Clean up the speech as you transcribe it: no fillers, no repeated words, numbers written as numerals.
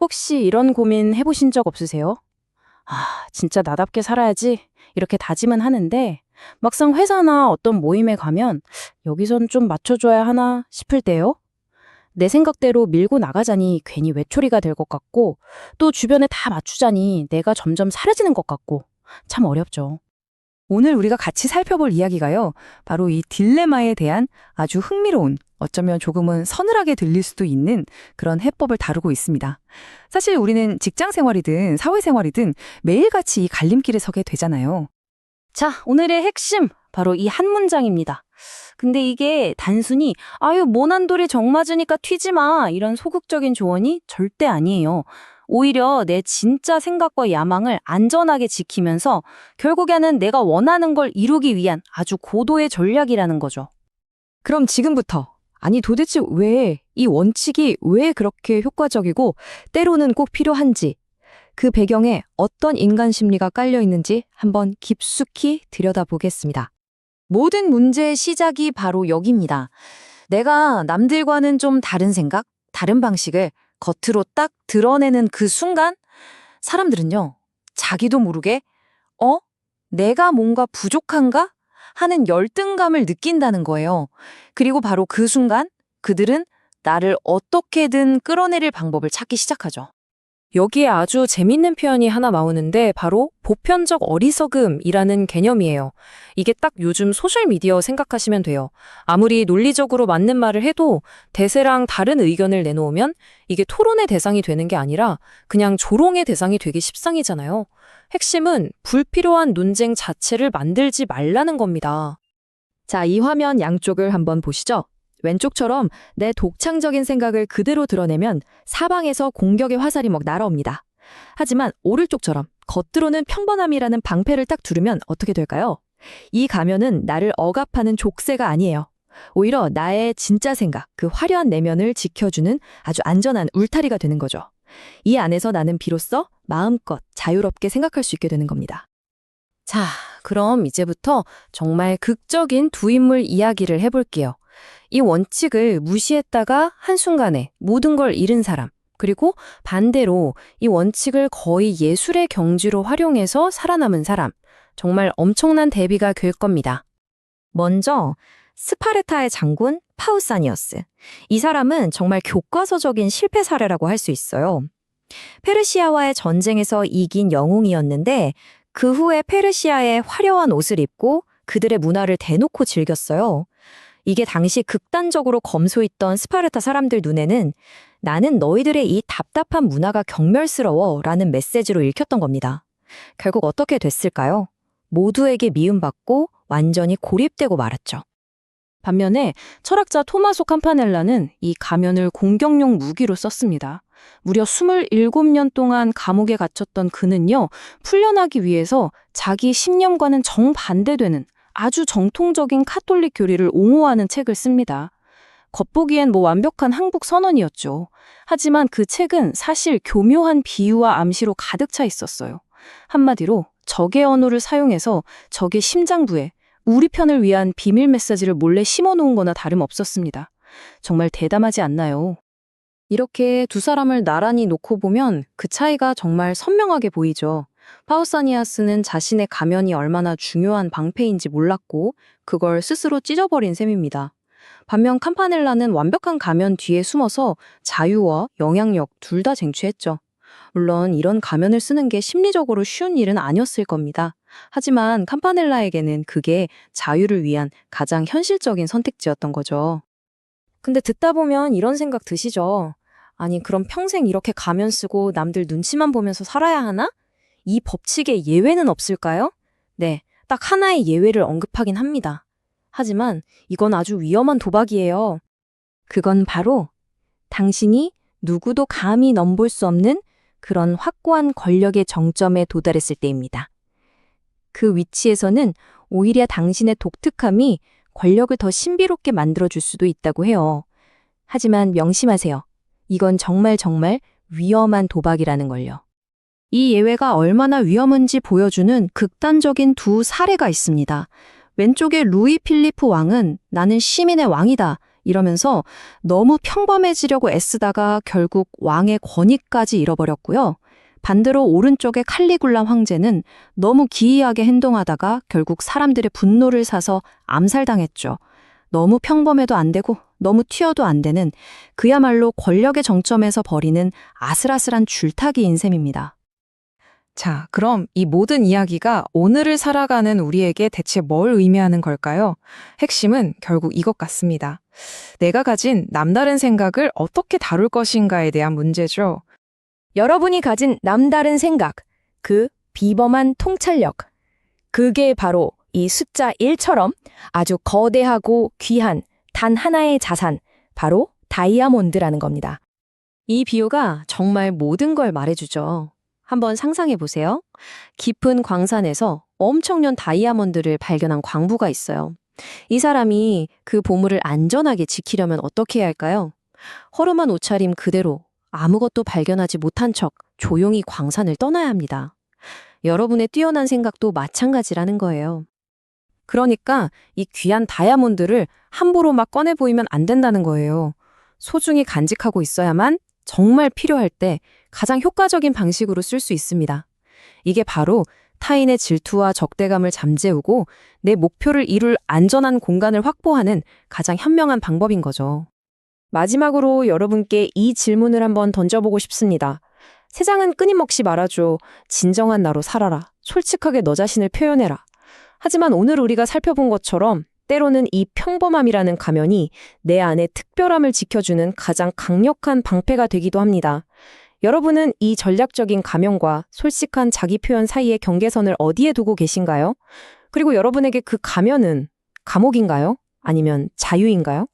혹시 이런 고민 해보신 적 없으세요? 진짜 나답게 살아야지. 이렇게 다짐은 하는데, 막상 회사나 어떤 모임에 가면 여기선 좀 맞춰줘야 하나 싶을 때요. 내 생각대로 밀고 나가자니 괜히 외톨이가 될 것 같고, 또 주변에 다 맞추자니 내가 점점 사라지는 것 같고, 참 어렵죠. 오늘 우리가 같이 살펴볼 이야기가요. 바로 이 딜레마에 대한 아주 흥미로운, 어쩌면 조금은 서늘하게 들릴 수도 있는 그런 해법을 다루고 있습니다. 사실 우리는 직장 생활이든 사회 생활이든 매일같이 이 갈림길에 서게 되잖아요. 자, 오늘의 핵심, 바로 이 한 문장입니다. 근데 이게 단순히 모난돌이 정 맞으니까 튀지 마 이런 소극적인 조언이 절대 아니에요. 오히려 내 진짜 생각과 야망을 안전하게 지키면서 결국에는 내가 원하는 걸 이루기 위한 아주 고도의 전략이라는 거죠. 그럼 지금부터, 아니 도대체 왜, 이 원칙이 왜 그렇게 효과적이고 때로는 꼭 필요한지, 그 배경에 어떤 인간 심리가 깔려 있는지 한번 깊숙이 들여다보겠습니다. 모든 문제의 시작이 바로 여기입니다. 내가 남들과는 좀 다른 생각, 다른 방식을 겉으로 딱 드러내는 그 순간, 사람들은요, 자기도 모르게, 내가 뭔가 부족한가? 하는 열등감을 느낀다는 거예요. 그리고 바로 그 순간, 그들은 나를 어떻게든 끌어내릴 방법을 찾기 시작하죠. 여기에 아주 재밌는 표현이 하나 나오는데 바로 보편적 어리석음이라는 개념이에요. 이게 딱 요즘 소셜미디어 생각하시면 돼요. 아무리 논리적으로 맞는 말을 해도 대세랑 다른 의견을 내놓으면 이게 토론의 대상이 되는 게 아니라 그냥 조롱의 대상이 되기 십상이잖아요. 핵심은 불필요한 논쟁 자체를 만들지 말라는 겁니다. 자, 이 화면 양쪽을 한번 보시죠. 왼쪽처럼 내 독창적인 생각을 그대로 드러내면 사방에서 공격의 화살이 막 날아옵니다. 하지만 오른쪽처럼 겉으로는 평범함이라는 방패를 딱 두르면 어떻게 될까요? 이 가면은 나를 억압하는 족쇄가 아니에요. 오히려 나의 진짜 생각, 그 화려한 내면을 지켜주는 아주 안전한 울타리가 되는 거죠. 이 안에서 나는 비로소 마음껏 자유롭게 생각할 수 있게 되는 겁니다. 자, 그럼 이제부터 정말 극적인 두 인물 이야기를 해볼게요. 이 원칙을 무시했다가 한순간에 모든 걸 잃은 사람, 그리고 반대로 이 원칙을 거의 예술의 경지로 활용해서 살아남은 사람, 정말 엄청난 대비가 될 겁니다. 먼저 스파르타의 장군 파우사니어스. 이 사람은 정말 교과서적인 실패 사례라고 할 수 있어요. 페르시아와의 전쟁에서 이긴 영웅이었는데 그 후에 페르시아의 화려한 옷을 입고 그들의 문화를 대놓고 즐겼어요. 이게 당시 극단적으로 검소했던 스파르타 사람들 눈에는 나는 너희들의 이 답답한 문화가 경멸스러워 라는 메시지로 읽혔던 겁니다. 결국 어떻게 됐을까요? 모두에게 미움받고 완전히 고립되고 말았죠. 반면에 철학자 토마소 캄파넬라는 이 가면을 공격용 무기로 썼습니다. 무려 27년 동안 감옥에 갇혔던 그는요, 풀려나기 위해서 자기 신념과는 정반대되는 아주 정통적인 카톨릭 교리를 옹호하는 책을 씁니다. 겉보기엔 완벽한 항복 선언이었죠. 하지만 그 책은 사실 교묘한 비유와 암시로 가득 차 있었어요. 한마디로 적의 언어를 사용해서 적의 심장부에 우리 편을 위한 비밀 메시지를 몰래 심어놓은 거나 다름없었습니다. 정말 대담하지 않나요? 이렇게 두 사람을 나란히 놓고 보면 그 차이가 정말 선명하게 보이죠. 파우사니아스는 자신의 가면이 얼마나 중요한 방패인지 몰랐고 그걸 스스로 찢어버린 셈입니다. 반면 캄파넬라는 완벽한 가면 뒤에 숨어서 자유와 영향력 둘 다 쟁취했죠. 물론 이런 가면을 쓰는 게 심리적으로 쉬운 일은 아니었을 겁니다. 하지만 캄파넬라에게는 그게 자유를 위한 가장 현실적인 선택지였던 거죠. 근데 듣다 보면 이런 생각 드시죠? 아니, 그럼 평생 이렇게 가면 쓰고 남들 눈치만 보면서 살아야 하나? 이 법칙에 예외는 없을까요? 네, 딱 하나의 예외를 언급하긴 합니다. 하지만 이건 아주 위험한 도박이에요. 그건 바로 당신이 누구도 감히 넘볼 수 없는 그런 확고한 권력의 정점에 도달했을 때입니다. 그 위치에서는 오히려 당신의 독특함이 권력을 더 신비롭게 만들어줄 수도 있다고 해요. 하지만 명심하세요. 이건 정말 위험한 도박이라는 걸요. 이 예외가 얼마나 위험한지 보여주는 극단적인 두 사례가 있습니다. 왼쪽의 루이 필리프 왕은 나는 시민의 왕이다 이러면서 너무 평범해지려고 애쓰다가 결국 왕의 권위까지 잃어버렸고요. 반대로 오른쪽의 칼리굴라 황제는 너무 기이하게 행동하다가 결국 사람들의 분노를 사서 암살당했죠. 너무 평범해도 안 되고 너무 튀어도 안 되는 그야말로 권력의 정점에서 벌이는 아슬아슬한 줄타기인 셈입니다. 자, 그럼 이 모든 이야기가 오늘을 살아가는 우리에게 대체 뭘 의미하는 걸까요? 핵심은 결국 이것 같습니다. 내가 가진 남다른 생각을 어떻게 다룰 것인가에 대한 문제죠. 여러분이 가진 남다른 생각, 그 비범한 통찰력. 그게 바로 이 숫자 1처럼 아주 거대하고 귀한 단 하나의 자산, 바로 다이아몬드라는 겁니다. 이 비유가 정말 모든 걸 말해주죠. 한번 상상해 보세요. 깊은 광산에서 엄청난 다이아몬드를 발견한 광부가 있어요. 이 사람이 그 보물을 안전하게 지키려면 어떻게 해야 할까요? 허름한 옷차림 그대로 아무것도 발견하지 못한 척 조용히 광산을 떠나야 합니다. 여러분의 뛰어난 생각도 마찬가지라는 거예요. 그러니까 이 귀한 다이아몬드를 함부로 막 꺼내 보이면 안 된다는 거예요. 소중히 간직하고 있어야만 정말 필요할 때 가장 효과적인 방식으로 쓸 수 있습니다. 이게 바로 타인의 질투와 적대감을 잠재우고 내 목표를 이룰 안전한 공간을 확보하는 가장 현명한 방법인 거죠. 마지막으로 여러분께 이 질문을 한번 던져보고 싶습니다. 세상은 끊임없이 말하죠. 진정한 나로 살아라. 솔직하게 너 자신을 표현해라. 하지만 오늘 우리가 살펴본 것처럼 때로는 이 평범함이라는 가면이 내 안의 특별함을 지켜주는 가장 강력한 방패가 되기도 합니다. 여러분은 이 전략적인 가면과 솔직한 자기 표현 사이의 경계선을 어디에 두고 계신가요? 그리고 여러분에게 그 가면은 감옥인가요? 아니면 자유인가요?